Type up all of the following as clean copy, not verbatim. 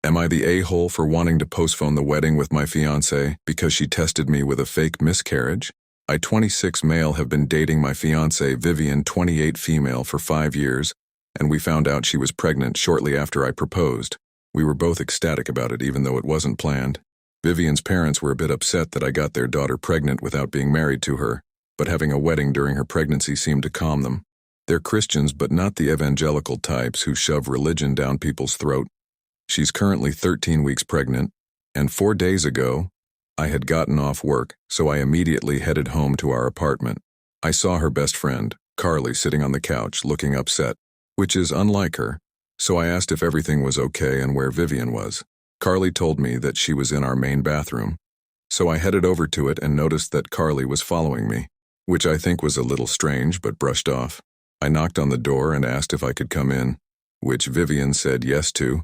Am I the a-hole for wanting to postpone the wedding with my fiance because she tested me with a fake miscarriage? I, 26 male, have been dating my fiance, Vivien, 28 female, for 5 years, and we found out she was pregnant shortly after I proposed. We were both ecstatic about it, even though it wasn't planned. Vivien's parents were a bit upset that I got their daughter pregnant without being married to her, but having a wedding during her pregnancy seemed to calm them. They're Christians, but not the evangelical types who shove religion down people's throat. She's currently 13 weeks pregnant, and 4 days ago, I had gotten off work, so I immediately headed home to our apartment. I saw her best friend, Carly, sitting on the couch, looking upset, which is unlike her, so I asked if everything was okay and where Vivien was. Carly told me that she was in our main bathroom, so I headed over to it and noticed that Carly was following me, which I think was a little strange but brushed off. I knocked on the door and asked if I could come in, which Vivien said yes to.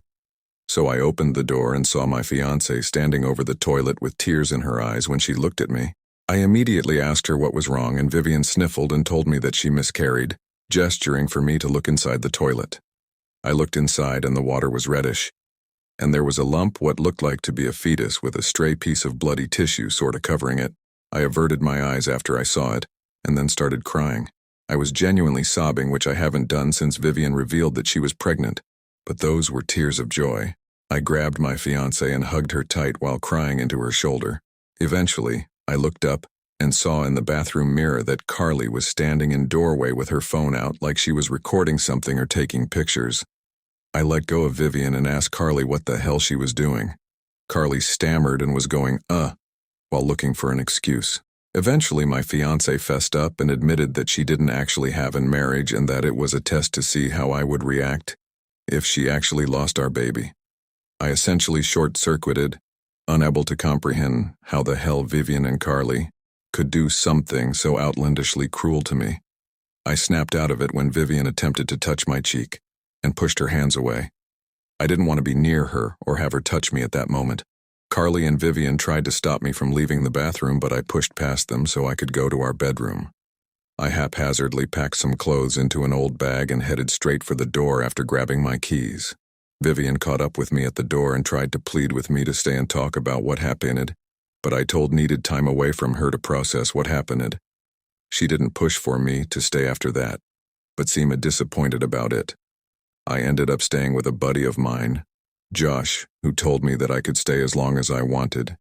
So I opened the door and saw my fiancée standing over the toilet with tears in her eyes when she looked at me. I immediately asked her what was wrong, and Vivien sniffled and told me that she miscarried, gesturing for me to look inside the toilet. I looked inside and the water was reddish, and there was a lump, what looked like to be a fetus, with a stray piece of bloody tissue sorta covering it. I averted my eyes after I saw it, and then started crying. I was genuinely sobbing, which I haven't done since Vivien revealed that she was pregnant. But those were tears of joy. I grabbed my fiancée and hugged her tight while crying into her shoulder. Eventually, I looked up and saw in the bathroom mirror that Carly was standing in doorway with her phone out like she was recording something or taking pictures. I let go of Vivien and asked Carly what the hell she was doing. Carly stammered and was going, while looking for an excuse. Eventually, my fiancée fessed up and admitted that she didn't actually have in marriage and that it was a test to see how I would react if she actually lost our baby. I essentially short-circuited, unable to comprehend how the hell Vivien and Carly could do something so outlandishly cruel to me. I snapped out of it when Vivien attempted to touch my cheek and pushed her hands away. I didn't want to be near her or have her touch me at that moment. Carly and Vivien tried to stop me from leaving the bathroom, but I pushed past them so I could go to our bedroom. I haphazardly packed some clothes into an old bag and headed straight for the door after grabbing my keys. Vivien caught up with me at the door and tried to plead with me to stay and talk about what happened, but I needed time away from her to process what happened. She didn't push for me to stay after that, but seemed disappointed about it. I ended up staying with a buddy of mine, Josh, who told me that I could stay as long as I wanted.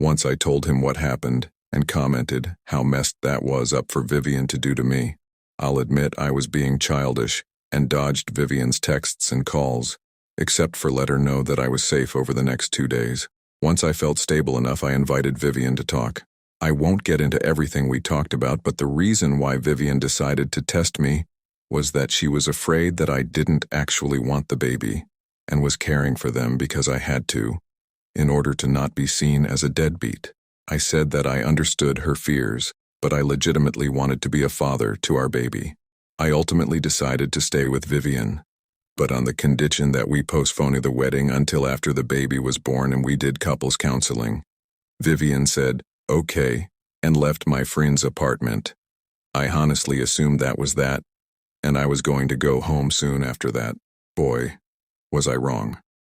Once I told him what happened and commented how messed that was up for Vivien to do to me, I'll admit I was being childish and dodged Vivien's texts and calls, except for let her know that I was safe over the next 2 days. Once I felt stable enough, I invited Vivien to talk. I won't get into everything we talked about, but the reason why Vivien decided to test me was that she was afraid that I didn't actually want the baby and was caring for them because I had to, in order to not be seen as a deadbeat. I said that I understood her fears, but I legitimately wanted to be a father to our baby. I ultimately decided to stay with Vivien, but on the condition that we postponed the wedding until after the baby was born and we did couples counseling. Vivien said, okay, and left my friend's apartment. I honestly assumed that was that, and I was going to go home soon after that. Boy, was I wrong.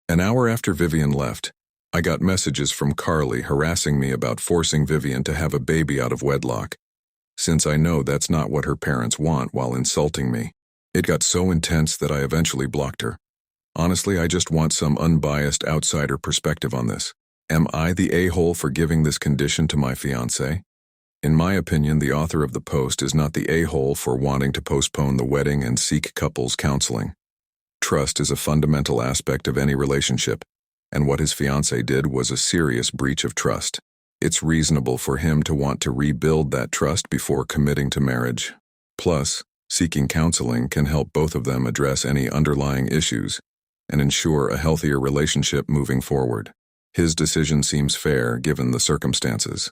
An hour after Vivien left, I got messages from Carly harassing me about forcing Vivien to have a baby out of wedlock, since I know that's not what her parents want, while insulting me. It got so intense that I eventually blocked her. Honestly, I just want some unbiased outsider perspective on this. Am I the a-hole for giving this condition to my fiancé? In my opinion, the author of the post is not the a-hole for wanting to postpone the wedding and seek couples counseling. Trust is a fundamental aspect of any relationship, and what his fiancé did was a serious breach of trust. It's reasonable for him to want to rebuild that trust before committing to marriage. Plus, seeking counseling can help both of them address any underlying issues and ensure a healthier relationship moving forward. His decision seems fair given the circumstances.